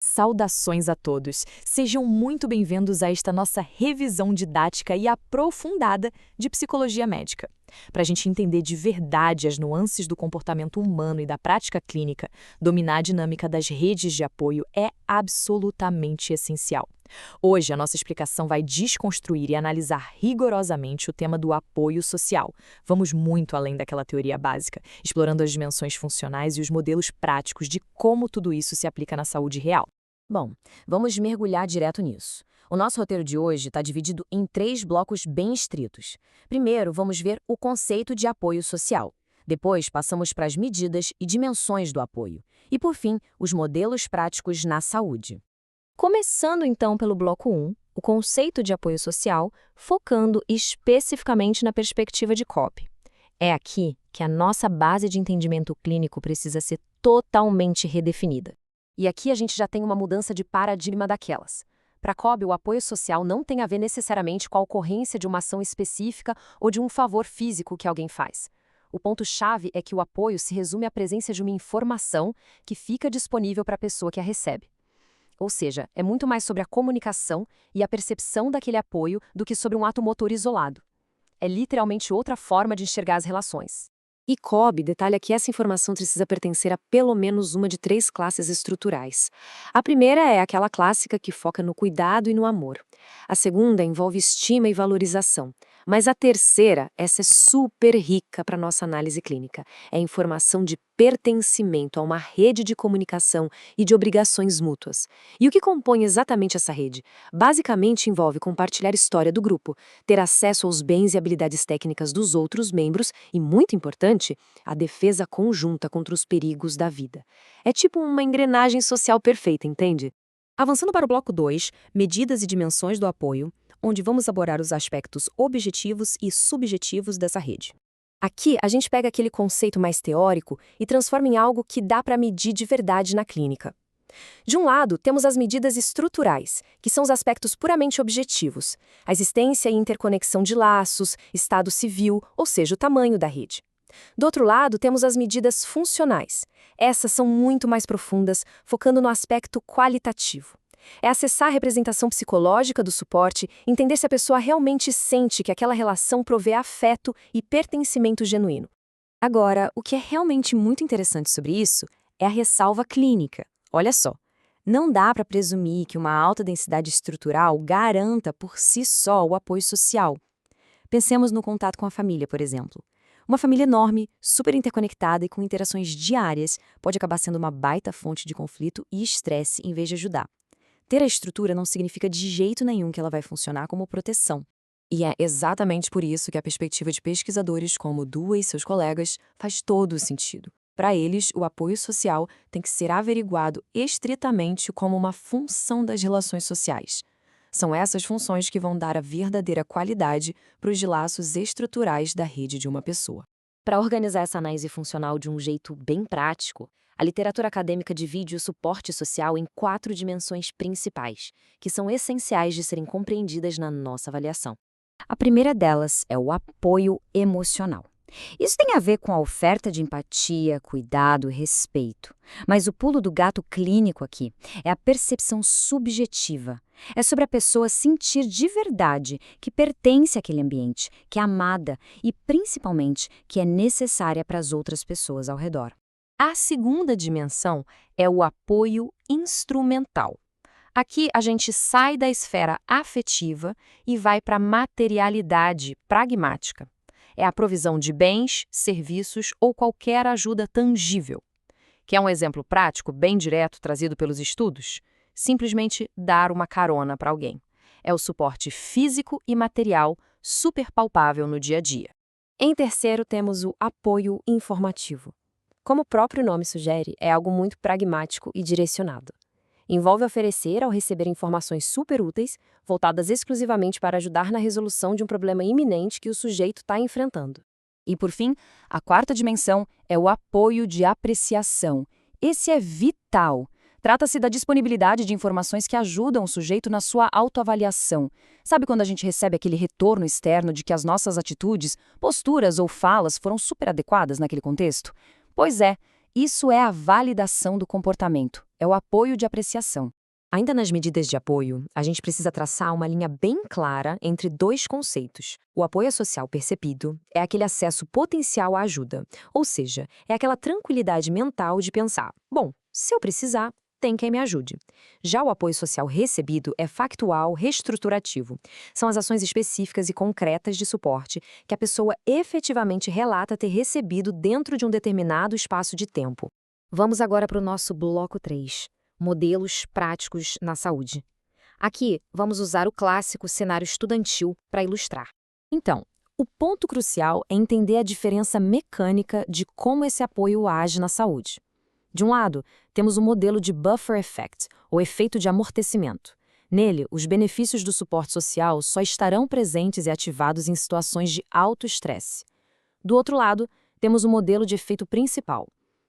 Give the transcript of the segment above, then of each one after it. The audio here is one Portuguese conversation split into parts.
Saudações a todos! Sejam muito bem-vindos a esta nossa revisão didática e aprofundada de psicologia médica. Para a gente entender de verdade as nuances do comportamento humano e da prática clínica, dominar a dinâmica das redes de apoio é absolutamente essencial. Hoje, a nossa explicação vai desconstruir e analisar rigorosamente o tema do apoio social. Vamos muito além daquela teoria básica, explorando as dimensões funcionais e os modelos práticos de como tudo isso se aplica na saúde real. Bom, vamos mergulhar direto nisso. O nosso roteiro de hoje está dividido em 3 blocos bem estritos. Primeiro, vamos ver o conceito de apoio social. Depois, passamos para as medidas e dimensões do apoio. E, por fim, os modelos práticos na saúde. Começando então pelo bloco 1, o conceito de apoio social, focando especificamente na perspectiva de Kolb. É aqui que a nossa base de entendimento clínico precisa ser totalmente redefinida. E aqui a gente já tem uma mudança de paradigma daquelas. Para Kolb, o apoio social não tem a ver necessariamente com a ocorrência de uma ação específica ou de um favor físico que alguém faz. O ponto-chave é que o apoio se resume à presença de uma informação que fica disponível para a pessoa que a recebe. Ou seja, é muito mais sobre a comunicação e a percepção daquele apoio do que sobre um ato motor isolado. É literalmente outra forma de enxergar as relações. E Kolb detalha que essa informação precisa pertencer a pelo menos uma de 3 classes estruturais. A primeira é aquela clássica que foca no cuidado e no amor. A segunda envolve estima e valorização. Mas a terceira, essa é super rica para nossa análise clínica. É informação de pertencimento a uma rede de comunicação e de obrigações mútuas. E o que compõe exatamente essa rede? Basicamente envolve compartilhar história do grupo, ter acesso aos bens e habilidades técnicas dos outros membros e, muito importante, a defesa conjunta contra os perigos da vida. É tipo uma engrenagem social perfeita, entende? Avançando para o bloco 2, medidas e dimensões do apoio, onde vamos abordar os aspectos objetivos e subjetivos dessa rede. Aqui, a gente pega aquele conceito mais teórico e transforma em algo que dá para medir de verdade na clínica. De um lado, temos as medidas estruturais, que são os aspectos puramente objetivos, a existência e interconexão de laços, estado civil, ou seja, o tamanho da rede. Do outro lado, temos as medidas funcionais. Essas são muito mais profundas, focando no aspecto qualitativo. É acessar a representação psicológica do suporte, entender se a pessoa realmente sente que aquela relação provê afeto e pertencimento genuíno. Agora, o que é realmente muito interessante sobre isso é a ressalva clínica. Olha só, não dá para presumir que uma alta densidade estrutural garanta por si só o apoio social. Pensemos no contato com a família, por exemplo. Uma família enorme, super interconectada e com interações diárias pode acabar sendo uma baita fonte de conflito e estresse em vez de ajudar. Ter a estrutura não significa de jeito nenhum que ela vai funcionar como proteção. E é exatamente por isso que a perspectiva de pesquisadores como Dua e seus colegas faz todo o sentido. Para eles, o apoio social tem que ser averiguado estritamente como uma função das relações sociais. São essas funções que vão dar a verdadeira qualidade para os laços estruturais da rede de uma pessoa. Para organizar essa análise funcional de um jeito bem prático, a literatura acadêmica divide o suporte social em 4 dimensões principais, que são essenciais de serem compreendidas na nossa avaliação. A primeira delas é o apoio emocional. Isso tem a ver com a oferta de empatia, cuidado e respeito. Mas o pulo do gato clínico aqui é a percepção subjetiva. É sobre a pessoa sentir de verdade que pertence àquele ambiente, que é amada e, principalmente, que é necessária para as outras pessoas ao redor. A segunda dimensão é o apoio instrumental. Aqui a gente sai da esfera afetiva e vai para a materialidade pragmática. É a provisão de bens, serviços ou qualquer ajuda tangível. Quer um exemplo prático, bem direto, trazido pelos estudos? Simplesmente dar uma carona para alguém. É o suporte físico e material super palpável no dia a dia. Em terceiro, temos o apoio informativo. Como o próprio nome sugere, é algo muito pragmático e direcionado. Envolve oferecer ou receber informações super úteis, voltadas exclusivamente para ajudar na resolução de um problema iminente que o sujeito está enfrentando. E, por fim, a quarta dimensão é o apoio de apreciação. Esse é vital. Trata-se da disponibilidade de informações que ajudam o sujeito na sua autoavaliação. Sabe quando a gente recebe aquele retorno externo de que as nossas atitudes, posturas ou falas foram super adequadas naquele contexto? Pois é, Isso é a validação do comportamento, é o apoio de apreciação. Ainda nas medidas de apoio, a gente precisa traçar uma linha bem clara entre dois conceitos. O apoio social percebido é aquele acesso potencial à ajuda, ou seja, é aquela tranquilidade mental de pensar: bom, se eu precisar, tem quem me ajude. Já o apoio social recebido é factual, reestruturativo. São as ações específicas e concretas de suporte que a pessoa efetivamente relata ter recebido dentro de um determinado espaço de tempo. Vamos agora para o nosso bloco 3. Modelos práticos na saúde. Aqui, vamos usar o clássico cenário estudantil para ilustrar. Então, o ponto crucial é entender a diferença mecânica de como esse apoio age na saúde. De um lado, temos o modelo de buffer effect, ou efeito de amortecimento. Nele, os benefícios do suporte social só estarão presentes e ativados em situações de alto estresse. Do outro lado, temos o modelo de efeito principal.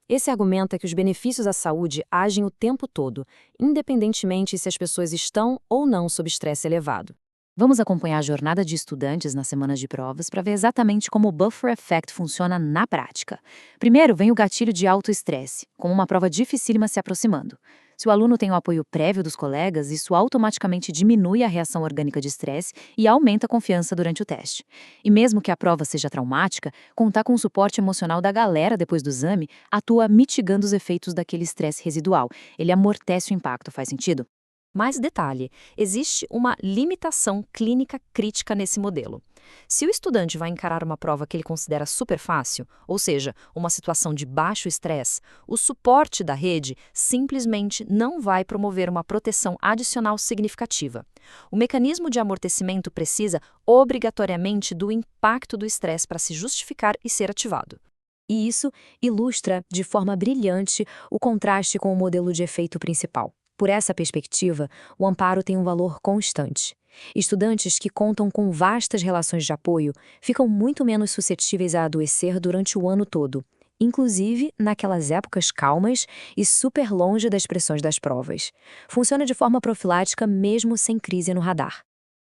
Esse argumenta que os benefícios à saúde agem o tempo todo, independentemente se as pessoas estão ou não sob estresse elevado. Vamos acompanhar a jornada de estudantes nas semanas de provas para ver exatamente como o buffer effect funciona na prática. Primeiro, vem o gatilho de alto estresse, com uma prova dificílima se aproximando. Se o aluno tem o apoio prévio dos colegas, isso automaticamente diminui a reação orgânica de estresse e aumenta a confiança durante o teste. E mesmo que a prova seja traumática, contar com o suporte emocional da galera depois do exame atua mitigando os efeitos daquele estresse residual. Ele amortece o impacto, faz sentido? Mais detalhe, existe uma limitação clínica crítica nesse modelo. Se o estudante vai encarar uma prova que ele considera super fácil, ou seja, uma situação de baixo estresse, o suporte da rede simplesmente não vai promover uma proteção adicional significativa. O mecanismo de amortecimento precisa, obrigatoriamente, do impacto do estresse para se justificar e ser ativado. E isso ilustra, de forma brilhante, o contraste com o modelo de efeito principal. Por essa perspectiva, o amparo tem um valor constante. Estudantes que contam com vastas relações de apoio ficam muito menos suscetíveis a adoecer durante o ano todo, inclusive naquelas épocas calmas e super longe das pressões das provas. Funciona de forma profilática mesmo sem crise no radar.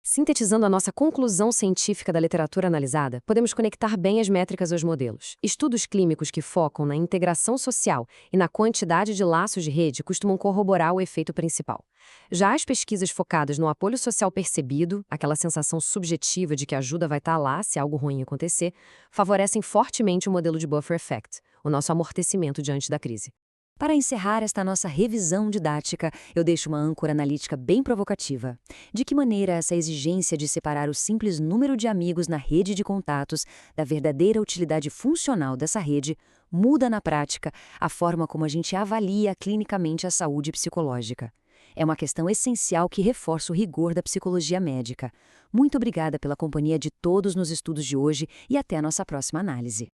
Sintetizando a nossa conclusão científica da literatura analisada, podemos conectar bem as métricas aos modelos. Estudos clínicos que focam na integração social e na quantidade de laços de rede costumam corroborar o efeito principal. Já as pesquisas focadas no apoio social percebido, aquela sensação subjetiva de que a ajuda vai estar lá se algo ruim acontecer, favorecem fortemente o modelo de buffer effect, o nosso amortecimento diante da crise. Para encerrar esta nossa revisão didática, eu deixo uma âncora analítica bem provocativa. De que maneira essa exigência de separar o simples número de amigos na rede de contatos da verdadeira utilidade funcional dessa rede muda na prática a forma como a gente avalia clinicamente a saúde psicológica? É uma questão essencial que reforça o rigor da psicologia médica. Muito obrigada pela companhia de todos nos estudos de hoje e até a nossa próxima análise.